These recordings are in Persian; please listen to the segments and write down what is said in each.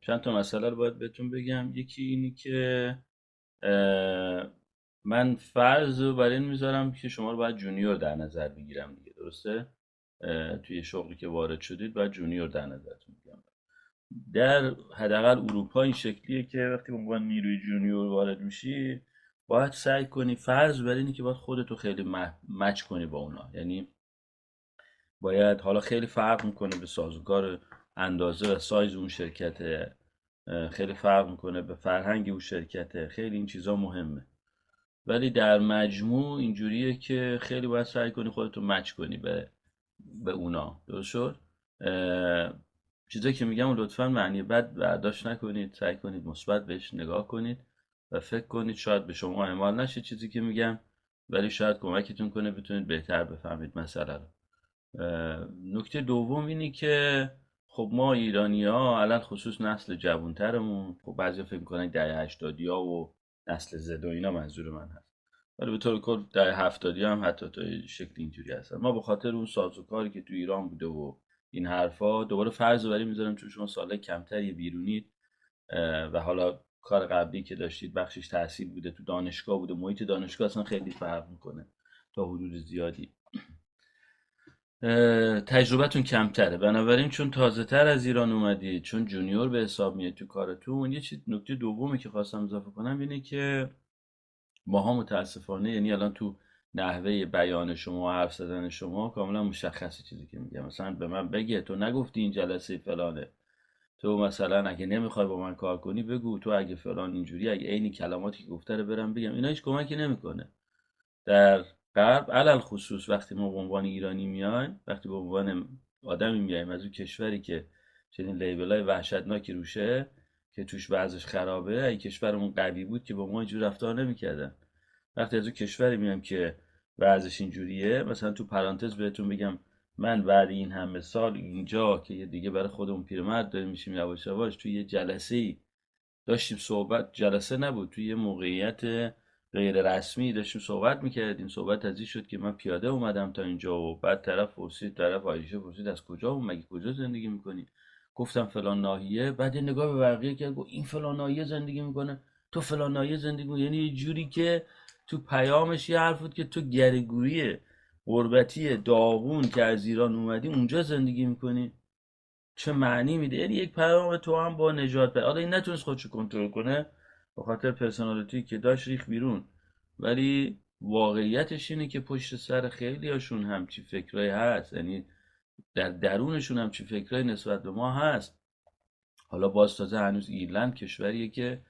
چند تا مسئله رو باید بهتون بگم. یکی اینی که اه، من فرض رو بر این میذارم که شما رو باید جونیور در نظر بگیرم دیگه، درسته؟ توی شغلی که وارد شدید باید جونیور در نظرتون بگیرم. در حداقل اروپا این شکلیه که وقتی به عنوان نیروی جونیور وارد میشی باید سعی کنی، فرض بر اینه که باید خودتو خیلی مچ کنی با اونا. یعنی باید، حالا خیلی فرق میکنه به سازوکار اندازه و سایز اون شرکت، خیلی فرق میکنه به فرهنگ اون شرکته، خیلی این چیزا مهمه. ولی در مجموع اینجوریه که خیلی باید سعی کنی خودتو مچ کنی به اونا. درست شد؟ چیزایی که میگم لطفا معنی بد برداشت نکنید، سعی کنید مثبت بهش نگاه کنید و فکر کنید شاید به شما اعمال نشه چیزی که میگم، ولی شاید کمکتون کنه بتونید بهتر بفهمید مسئله رو. نکته دوم اینی که خب ما ایرانی ها علل خصوص نسل جوانترمون، خب بعضی فکر میکنن دهه 80 ها و نسل زد و اینا منظور من هست، ولی به طور کل دهه 70 هم حتی تا شکل اینجوری هستن. ما به خاطر اون سازوکاری که تو ایران بوده و این حرفا، دوباره فرض رو بر این میذارم چون شما سالهای کمتری بیرونید و حالا کار قبلی که داشتید بخشش تحصیل بوده، تو دانشگاه بوده، محیط دانشگاه اصلا خیلی فرق میکنه تا حدود زیادی. تجربتون کمتره، بنابراین چون تازه تر از ایران اومدید، چون جونیور به حساب میاد تو کارتون، یه چیز نکته دومی که خواستم اضافه کنم اینه که ماها متاسفانه، یعنی الان تو نحوه بیان شما و حرف زدن شما کاملا مشخصه چیزی که میگم. مثلا به من بگه تو نگفتی این جلسه فلانه، تو مثلا اگه نمیخوای با من کار کنی بگو تو اگه فلان اینجوری، اگه عین کلماتی که گفته رو برم بگم، اینا هیچ کمکی نمیکنه. در غرب علل خصوص وقتی ما به عنوان ایرانی میایم، وقتی به عنوان آدمی میایم از اون کشوری که چنین لیبلای وحشتناکی روشه که توش وضعش خرابه، اگه کشورمون قوی بود که با ما اینجور رفتار نمیکردن. وقتی از اون کشوری میام که وضعش اینجوریه، مثلا تو پرانتز بهتون بگم، من بعد این همه سال اینجا که یه دیگه برای خودمون پیرمرد داریم میشیم یواش یواش، توی یه جلسه ای داشتیم صحبت، جلسه نبود، توی یه موقعیت غیر رسمی داشتیم صحبت میکردیم. صحبت از این شد که من پیاده اومدم تا اینجا و بعد طرف آیشه پرسید از کجا اومدی، کجا زندگی میکنی؟ گفتم فلان ناحیه. بعد یه نگاه به بقیه کرد گفت این فلان ناحیه زندگی میکنه، تو فلان ناحیه زندگی میکنی. یعنی یه جوری که تو پیامش یه حرف بود که تو گریگوری غربتی داغون که از ایران اومدی اونجا زندگی میکنی، چه معنی میده؟ یعنی یک پیام تو هم با نجات حالا این نتونست خودشو کنترل کنه به خاطر پرسونالیتی که داشت ریخ بیرون، ولی واقعیتش اینه که پشت سر خیلی هاشون همچی فکرایی هست، یعنی در درونشون همچی فکرایی نسبت به ما هست. حالا باز تازه هنوز ایرلند کشوریه که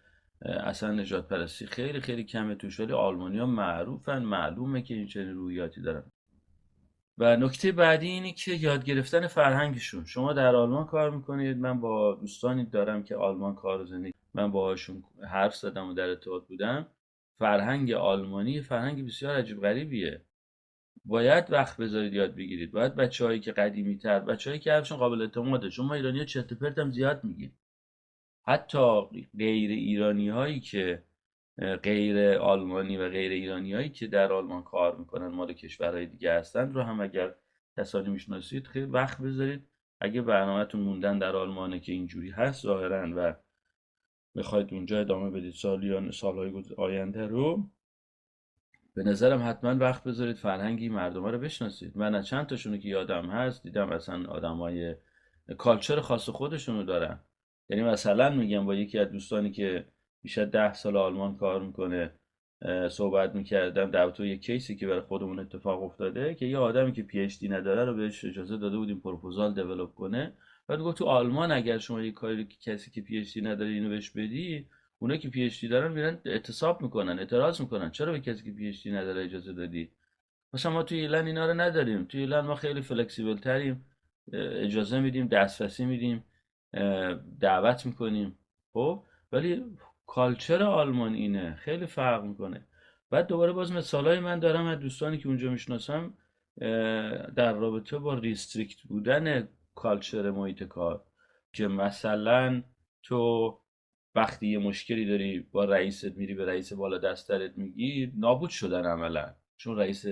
اصلا نجات پرستی خیلی خیلی کمه توش، ولی آلمانیا معروفن، معلومه که این چنین روحیاتی دارن. و نکته بعدی اینه که یاد گرفتن فرهنگشون. شما در آلمان کار میکنید، من با دوستانی دارم که آلمان کار و زندگی، من باهاشون حرف زدم و در ارتباط بودم. فرهنگ آلمانی فرهنگ بسیار عجیب غریبیه، باید وقت بذارید یاد بگیرید. باید بچه‌هایی که قدیمی تر، بچه‌هایی که حرفشون قابل اعتماده، چون ما ایرانی‌ها چرت و پرت هم زیاد میگیم. حتی غیر ایرانی هایی که غیر آلمانی و غیر ایرانی هایی که در آلمان کار میکنن، مال کشورهای دیگه هستن، رو هم اگر کسانی میشناسید خیلی وقت بذارید. اگه برنامهتون موندن در آلمانه که اینجوری هست ظاهرا و میخواید اونجا ادامه بدید سال یا سالهای آینده رو، به نظرم حتما وقت بذارید فرهنگی مردم رو بشناسید. من از چند تاشونو که یادم هست دیدم اصلا آدمای کالچر خاص خودشونو دارن. یعنی مثلا میگم با یکی از دوستانی که بیش از 10 سال آلمان کار میکنه صحبت میکردم در تو یک کیسی که برای خودمون اتفاق افتاده، که یه آدمی که پی اچ دی نداره رو بهش اجازه داده بودیم پروپوزال دیولپ کنه. بعد گفت تو آلمان اگر شما یه کاری که کسی که پی اچ دی نداره اینو بهش بدی، اونایی که پی اچ دی دارن میرن اعتصاب میکنن، اعتراض میکنن چرا به کسی که پی اچ دی نداره اجازه دادی. مثلا ما توی ایران اینا رو نداریم. توی ایران ما خیلی فلکسیبل تریم، اجازه میدیم، دسترسی میدیم، دعوت میکنیم. خب ولی کالچر آلمان اینه، خیلی فرق میکنه. بعد دوباره باز مثالای من دارم از دوستانی که اونجا میشناسم در رابطه با ریستریکت بودن کالچر محیط کار، که مثلا تو وقتی یه مشکلی داری با رئیست میری به رئیس بالا دسترت میگی، نابود شدن عملا. چون رئیس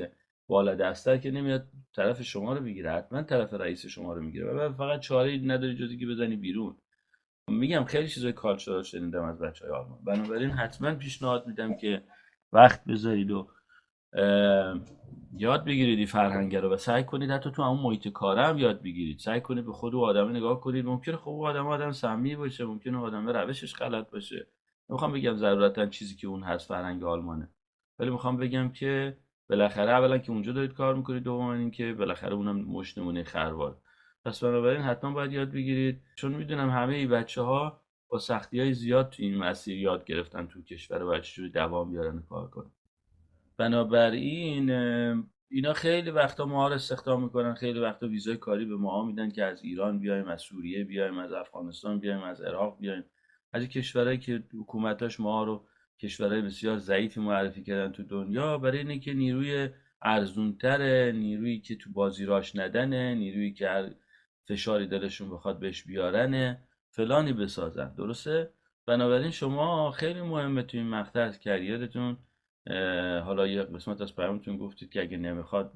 بالا دستر که نمیاد طرف شما رو بگیره، حتما طرف رئیس شما رو میگیره و فقط چاره ای نداری جز که بزنی بیرون. میگم خیلی چیزای کالچورال شنیدم از بچهای آلمان، بنابراین حتما پیشنهاد میدم که وقت بذارید و یاد بگیرید این فرهنگ رو و سعی کنید حتی تو همون محیط کار هم یاد بگیرید. سعی کنید به خود و آدم نگاه کنید. ممکنه خب آدم سمی باشه، ممکنه آدم روشش غلط باشه. میخوام بگم ضرورتا چیزی که اون هست فرهنگ آلمانه، ولی میخوام بگم که بالاخره اولا که اونجا دارید کار میکنید، دوما این که بالاخره اونم مش نمونه خروار. پس بنابراین حتما باید یاد بگیرید، چون میدونم همه این بچه‌ها با سختی‌های زیاد تو این مسیر یاد گرفتن تو کشور و باید چجوری دوام بیارن و کار کنن. بنابراین اینا خیلی وقتا ما رو استخدام میکنن، خیلی وقتا ویزای کاری به ما میدن که از ایران بیایم، از سوریه بیایم، از افغانستان بیایم، از عراق بیایم، از این کشورهایی که حکومتاش ما رو کشورهای بسیار ضعیفی معرفی کردن تو دنیا، برای اینه که نیروی ارزونتره، نیرویی که تو بازی راش ندنه، نیرویی که هر فشاری دلشون بخواد بهش بیارنه فلانی بسازن. درسته؟ بنابراین شما خیلی مهمه تو این مقطع از کریرتون. حالا یه قسمت از پیامتون گفتید که اگه نمیخواد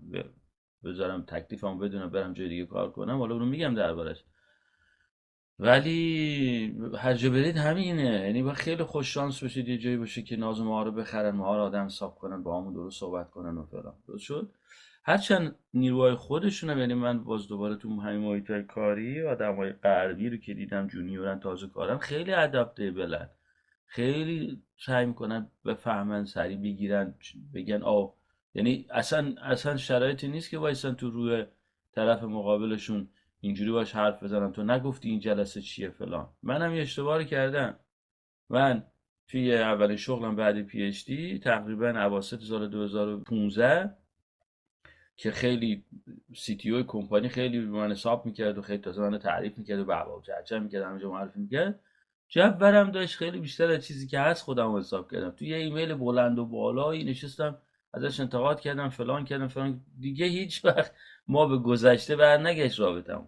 بذارم تکلیفمو بدونم برم جای دیگه کار کنم، حالا اونو میگم دربارش. ولی هر جا برید همینه، یعنی باید خیلی خوش شانس باشید یه جایی باشه که ناز ما رو بخرن، ما رو آدم حساب کنن، با همون درست صحبت کنن و فلان. درست شد؟ هرچند نیروهای خودشونم، یعنی من باز دوباره تو همین محیط‌های کاری آدمای غربی رو که دیدم جونیورن تازه کارن خیلی ادپتیبلن، خیلی سعی میکنن بفهمن، سریع بگیرن، بگن یعنی اصلا شرایطی نیست که وایسن تو روی طرف مقابلشون اینجوری باش حرف بزنم تو نگفتی این جلسه چیه فلان. منم یه اشتباهی کردم. من توی اولین شغلم بعد پی اچ دی تقریبا اواسط سال 2015 که خیلی سی تی او کمپانی خیلی به من حساب میکرد و خیلی تازه من تعریف میکرد و بابا چرچه میکرد، همینجا معرفی میکرد، جبرم داشت خیلی بیشتر از چیزی که هست خودم حساب کردم. توی یه ایمیل بلند و بالایی نشستم ازش انتقاد کردم، فلان کردم فلان. دیگه هیچ وقت ما به گذشته برنگشت رابطمون.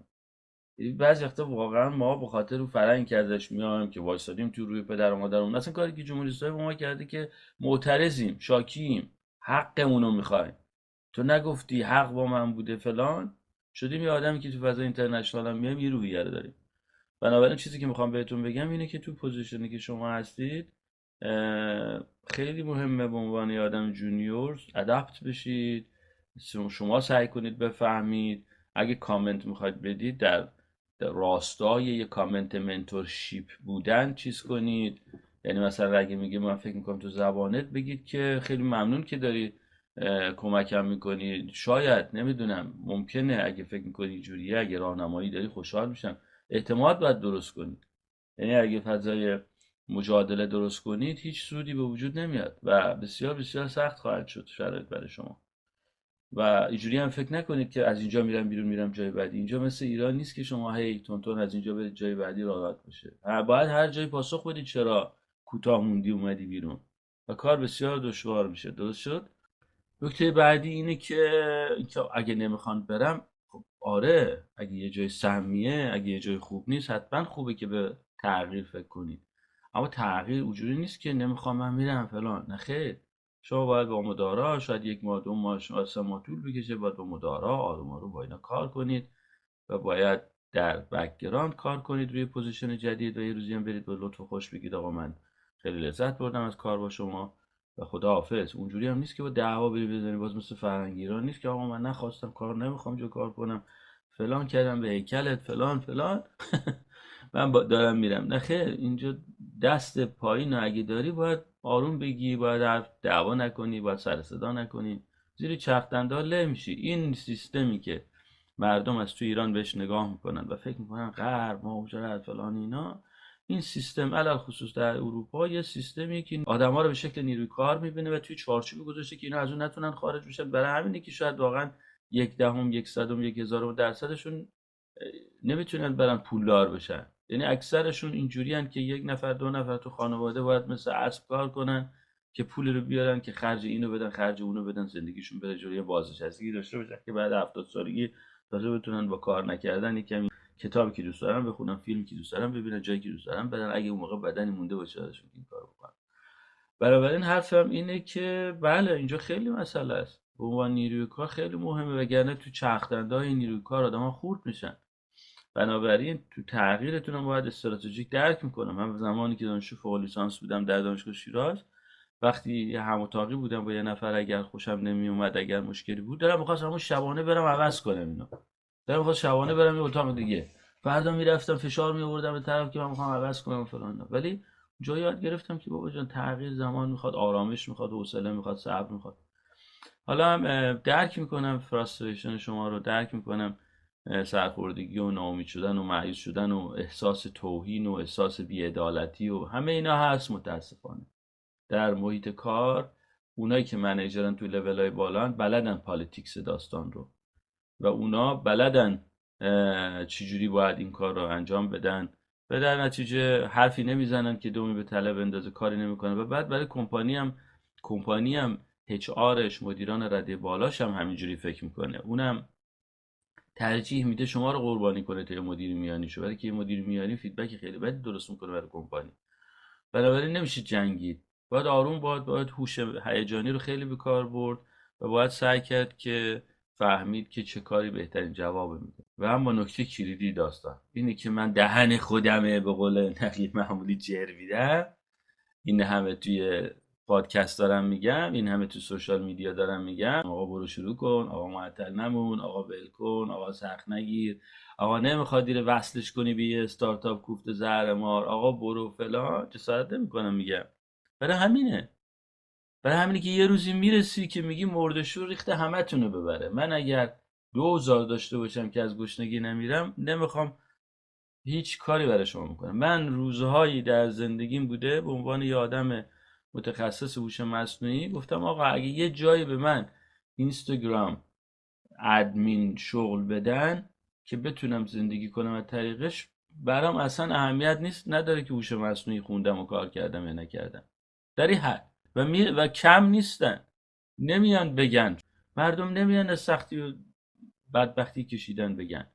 بعضی وقتا واقعا ما به خاطر اون فرهنگ که ازش میایم که وایسادیم تو روی پدر و مادرمون، اصلا کاری که جمهوری اسلامی با ما کرده که معترضیم، شاکیم، حقمون رو میخوایم، تو نگفتی حق با من بوده فلان، شدیم یه آدمی که تو فضای اینترنشنال هم میایم یه روحیه رو داریم. بنابراین چیزی که میخوام بهتون بگم اینه که تو پوزیشنی که شما هستید خیلی مهمه به عنوان یه آدم جونیور ادپت بشید. شما سعی کنید بفهمید، اگه کامنت میخواید بدید در راستای یه کامنت منتورشیپ بودن چیز کنید. یعنی مثلا اگه میگه من فکر میکنم تو زبانت، بگید که خیلی ممنون که داری کمکم میکنی، شاید نمیدونم ممکنه اگه فکر میکنی اینجوریه، اگه راهنمایی داری خوشحال میشم. اعتماد باید درست کنید. یعنی اگه فضای مجادله درست کنید هیچ سودی به وجود نمیاد و بسیار بسیار سخت خواهد شد شرایط برای شما. و اینجوری هم فکر نکنید که از اینجا میرم بیرون میرم جای بعدی. اینجا مثل ایران نیست که شما هی تون از اینجا برید جای بعدی راحت باشه. باید هر جایی پاسخ بدید چرا کوتاه موندی اومدی بیرون و کار بسیار دشوار میشه. درست شد؟ نکته بعدی اینه که اگه نمیخوان برم، خب آره، اگه یه جای سمیه، اگه یه جای خوب نیست، حتما خوبه که به تغییر فکر کنید. اما تغییر اونجوری نیست که نمیخوام من میرم فلان، نه خیر. شما باید با مدارا، شاید یک ماه دو ماه شاید سه ماه طول بکشه، باید با مدارا آروم آروم با اینا کار کنید و باید در بکگراند کار کنید روی پوزیشن جدید و یه روزی هم برید با لطف و خوش بگید آقا من خیلی لذت بردم از کار با شما و خدا حافظ. اونجوری هم نیست که با دعوا بری بزنی، باز مثل فرهنگ ایران نیست که آقا من نخواستم کار نمیخوام جو کار کنم، فلان کردم به هیکلت فلان فلان من دارم میرم. نه خیر، اینجا دست پایین اگه داری باید آروم بگی، باید حرف دعوا نکنی، باید سر صدا نکنی، زیر چرخ دندان له میشی. این سیستمی که مردم از تو ایران بهش نگاه میکنن و فکر میکنن غرب مهاجرت فلان اینا، این سیستم علل خصوص در اروپا یه سیستمی که آدما رو به شکل نیروی کار میبینه و توی چارچوبی گذاشته که اینا از اون نتونن خارج بشن. برای همینه که شاید واقعا یک دهم، یک صدم، یک هزارم درصدشون نمیتونن برن پولدار بشن. یعنی اکثرشون اینجوریان که یک نفر دو نفر تو خانواده باید مثل اسب کار کنن که پول رو بیارن، که خرج اینو بدن خرج اونو بدن، زندگیشون بره جلوی، بازنشستگی داشته باشن که بعد 70 سالگی تازه بتونن با کار نکردن یکم کتابی که دوست دارن بخونن، فیلمی که دوست دارن ببینن، جایی که دوست دارن برن، اگه اون موقع بدنی مونده باشه ازشون این کارو بکنن. بنابراین حرفم اینه که بله اینجا خیلی مسئله است، به عنوان نیروی کار خیلی مهمه، وگرنه تو چرخ دندای نیروی کار آدما خورد میشن. بنابراین تو تغییرتون هم باید استراتژیک درک میکنم. من زمانی که دانشجو فوق لیسانس بودم در دانشگاه شیراز، وقتی هم اتاقی بودم با یه نفر، اگر خوشم نمی اومد، اگر مشکلی بود، دلم می‌خواست همون شبانه برم عوض کنم اینو. دلم می‌خواست شبانه برم یه اتاق دیگه. فردا میرفتم فشار میآوردم به طرف که من می‌خوام عوض کنم فلان. ولی جایی یاد گرفتم که بابا جان، تغییر زمان میخواد، آرامش میخواد، حوصله میخواد، صبر میخواد. حالا هم درک میکنم فراستریشن شما رو، درک میکنم سرخوردگی و ناامید شدن و مایوس شدن و احساس توهین و احساس بی‌عدالتی و همه اینا هست متاسفانه در محیط کار. اونایی که منیجرن تو لول‌های بالان بلدن پالیتیکس داستان رو، و اونا بلدن چجوری باید این کار رو انجام بدن، و در نتیجه حرفی نمیزنن که دومی به طلب اندازه، کاری نمیکنه. و بعد برای کمپانی هم اچ آرش، مدیران رده بالاش هم همینجوری فکر میکنه. اونم ترجیح میده شما رو قربانی کنه تا مدیر میانی شو، برای که مدیر میانی فیدبک خیلی بدی درست میکنه برای کمپانی. بنابراین نمیشه جنگید، باید آروم، باید هوش هیجانی رو خیلی به کار برد و باید سعی کرد که فهمید که چه کاری بهترین جواب میده. و اما نکته کلیدی داستان اینه که من دهن خودمه به قول نقیب معمولی جر میدم. این همه توی پادکست دارم میگم، این همه تو سوشال میدیا دارم میگم، آقا برو شروع کن، آقا معطل نمون، آقا ول کن، آقا سخت نگیر، آقا نمیخواد دیره وصلش کنی به یه استارتاپ کوفت زهر مار، آقا برو فلان. جسارت نمیکنم میگم. برای همینه که یه روزی میرسی که میگی مرده‌شور ریخته همه تونو ببره. من اگر 2000 داشته باشم که از گشنگی نمیرم، نمیخوام هیچ کاری برای شما میکنم. من روزهایی در زندگیم بوده به عنوان یه آدم متخصص هوش مصنوعی گفتم آقا اگه یه جایی به من اینستاگرام ادمین شغل بدن که بتونم زندگی کنم از طریقش، برام اصلا اهمیت نیست، نداره که هوش مصنوعی خوندم و کار کردم یا نکردم. در این حد و کم نیستن. نمیان بگن، مردم نمیان از سختی و بدبختی کشیدن بگن.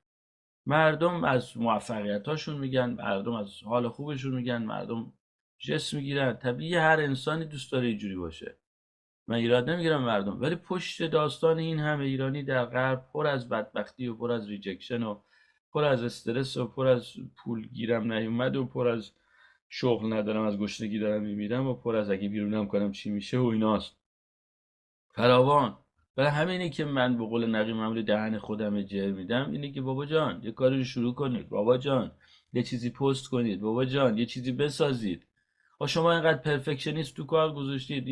مردم از موفقیتاشون میگن، مردم از حال خوبشون میگن، مردم جس میگیرن. طبیعی هر انسانی دوست داره اینجوری باشه، من ایراد نمیگیرم مردم. ولی پشت داستان این همه ایرانی در غرب پر از بدبختی و پر از ریجکشن و پر از استرس و پر از پول گیرم نیومد و پر از شغل ندارم، از گشنگی دارم میمیرم و پر از اگه بیرونم کنم چی میشه و ایناست فراوان. برای همینه که من به قول نقی معمولی دهن خودم جر میدم، اینه که بابا جان یه کاری رو شروع کنید، بابا جان یه چیزی پست کنید، بابا جان یه چیزی بسازید. شما اینقدر پرفکشنیست تو کار گذاشتید،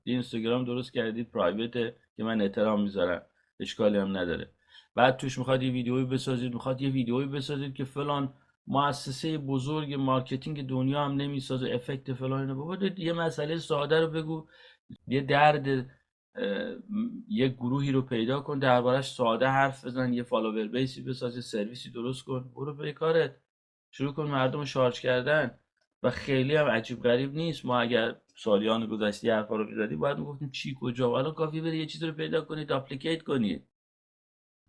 اینستاگرام درست کردید پرایوته که من احترام میذارم، اشکالی هم نداره. بعد توش میخواد یه ویدیویی بسازید، که فلان مؤسسه بزرگ مارکتینگ دنیا هم نمیسازه، افکت فلان اینو. بابا یه مسئله ساده رو بگو، یه درد یه گروهی رو پیدا کن، دربارش ساده حرف بزن، یه فالوور بیسی بساز، یه سرویسی درست کن، برو به کارت، شروع کن مردم رو شارژ کردن. و خیلی هم عجیب غریب نیست. ما اگر سالیان گذشته حرفا رو می‌زدیم باید میگفتیم چی کجا. الان کافی بری یه چیزی رو پیدا کنید، اپلیکیت کنید،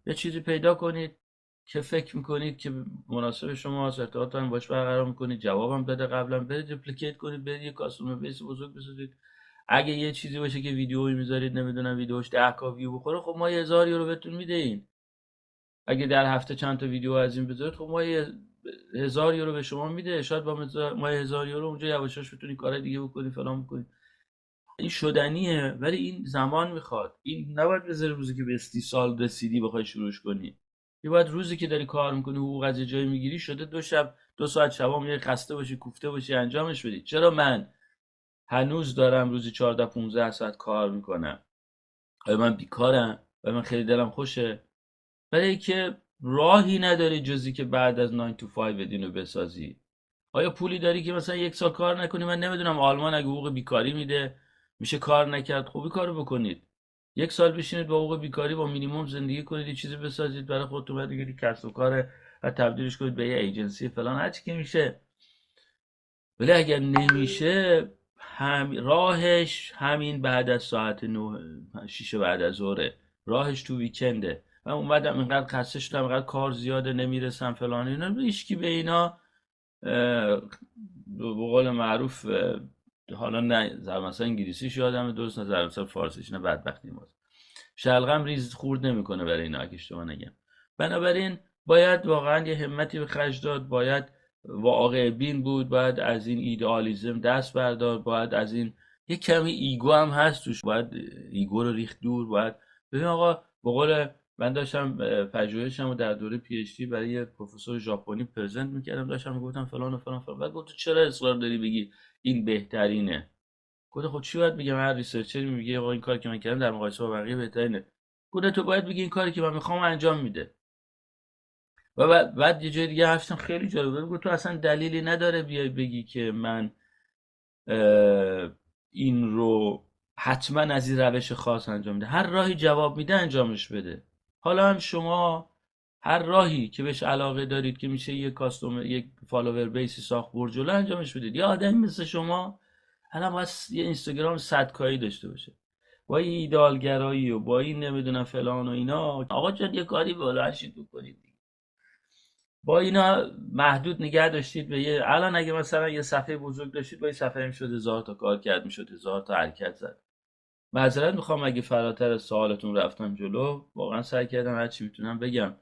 یه چیزی پیدا کنید که فکر میکنید که مناسب شماست، ارتباط هم باش برقرار میکنید، جوابم داده قبلا، برید اپلیکیت کنید، برید یه کاستومر بیس بزرگ بسازید. اگه یه چیزی باشه که ویدیویی میذارید، نمیدونم ویدیوش 10 تا ویو بخوره، خب ما 1000 یورو بهتون میدیم. اگه در هفته چند تا ویدیو از این بذارید، خب ما 1000 یورو به شما میده. شاید با ما 1000 یورو اونجا یواشاش بتونی کارهای دیگه بکنی، فلان بکنی. این شدنیه، ولی این زمان میخواد. این نباید بذاری روزی که به 30 سال رسیدی بخوای شروعش کنی. یه باید روزی که داری کار میکنی، حقوق از جایی میگیری، شده 2 ساعت شبام یه خسته باشی، کوفته باشی، انجامش بدی. چرا من هنوز دارم روزی 14 15 ساعت کار میکنم؟ آیا من بیکارم؟ آیا من خیلی دلم خوشه؟ برای که راهی نداری جزی که بعد از 9 to 5 بدینو بسازی. آیا پولی داری که مثلا 1 سال کار نکنی؟ من نمیدونم آلمان اگه حقوق بیکاری میده، میشه کار نکرد، خوبی کارو بکنید. 1 سال بشینید با حقوق بیکاری با مینیمم زندگی کنید، یه چیزی بسازید برای خودتون، بعد دیگه کسب و کار و تبدیلش کنید به یه ایجنسی فلان، هر چی که میشه. ولی اگر نمیشه، راهش همین بعد از ساعت 9 6 بعد از ظهره، راهش تو ویکنده. من اومدم اینقدر خسته شدم، اینقدر کار زیاده، نمیرسم فلان اینا، هیچکی به اینا به قول معروف، حالا نه مثلا انگلیسیش یادمه درست، نه مثلا فارسیش، نه بدبختی ماست، شلغم ریز خورد نمیکنه برای اینا، اگه اشتباه نگم. بنابراین باید واقعا یه همتی به خرج داد، باید واقع بین بود، باید از این ایدئالیسم دست بردار، باید از این یه کمی ایگو هم هست توش، باید ایگو رو ریخت دور. باید ببین آقا، به قول من داشتم پژوهشمو در دوره پی اچ دی برای یه پروفسور ژاپنی پرزنت میکردم، داشتم میگفتم فلان و فلان فلان، بعد گفت تو چرا اصرار داری بگی این بهترینه؟ گفت خب چی باید بگم؟ هر ریسرچری میگه آقا این کاری که من کردم در مقایسه با بقیه بهترینه. گفت تو باید بگی این کاری که من میخوام انجام میده. و بعد یه جای دیگه حرفشون خیلی جالب بود، گفت تو اصلا دلیلی نداره بیای بگی که من این رو حتما از این روش خاص انجام میده، هر راهی جواب میده انجامش بده. حالا هم شما هر راهی که بهش علاقه دارید که میشه یک کاستومر، یک فالوور بیسی ساخت، برد جلو انجامش بدید. یه آدمی مثل شما الان باید یه اینستاگرام 100 کاری داشته باشه، با این ایدالگرایی و با این نمیدونم فلان و اینا. آقا جان یه کاری بالا هشید بکنید، با اینا محدود نگه داشتید به یه، الان اگه مثلا یه صفحه بزرگ داشتید با این صفحه میشد 1000 تا کار کرد، میشد 1000 تا حرکت زد. معذرت میخوام اگه فراتر از سوالتون رفتم جلو، واقعا سعی کردم هر چی میتونم بگم.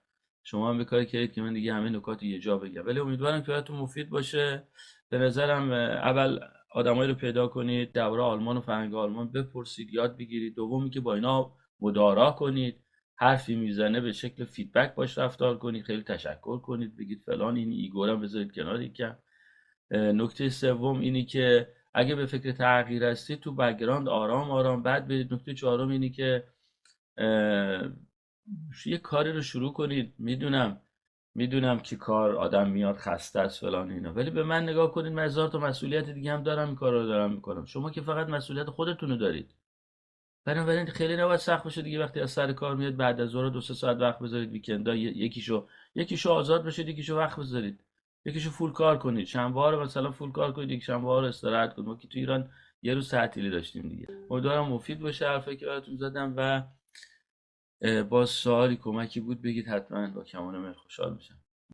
شما هم به کاری کردید که من دیگه همه نکات یه جا بگم، ولی امیدوارم که براتون مفید باشه. به نظرم اول آدمایی رو پیدا کنید، دوره آلمان و فرهنگ آلمان بپرسید، یاد بگیرید. دومی که با اینا مدارا کنید، حرفی میزنه به شکل فیدبک باش رفتار کنید، خیلی تشکر کنید، بگید فلان، این ایگورم بذارید کنار یکم. نکته سوم اینی که اگه به فکر تغییر هستید تو بک‌گراند آرام آرام بعد برید. نکته چهارم اینی که یه کاری رو شروع کنید. میدونم که کار آدم میاد خسته است فلان اینا، ولی به من نگاه کنید، من هزار تا مسئولیت دیگه هم دارم، این کار رو دارم میکنم. شما که فقط مسئولیت خودتون رو دارید. بنابراین خیلی نباید سخت باشه دیگه. وقتی از سر کار میاد بعد از ظهر 2 3 ساعت وقت بذارید، ویکندا یکیشو آزاد بشید، یکیشو وقت بذارید، یکیشو فول کار کنید. شنبه ها رو مثلا فول کار کنید، یک شنبه ها رو استراحت کنید. ما که تو ایران یه روز تعطیلی داشتیم دیگه. امیدوارم مفید باشه حرفایی که براتون زدم، و باز سوالی کمکی بود بگید، حتما با کمال میل خوشحال میشم.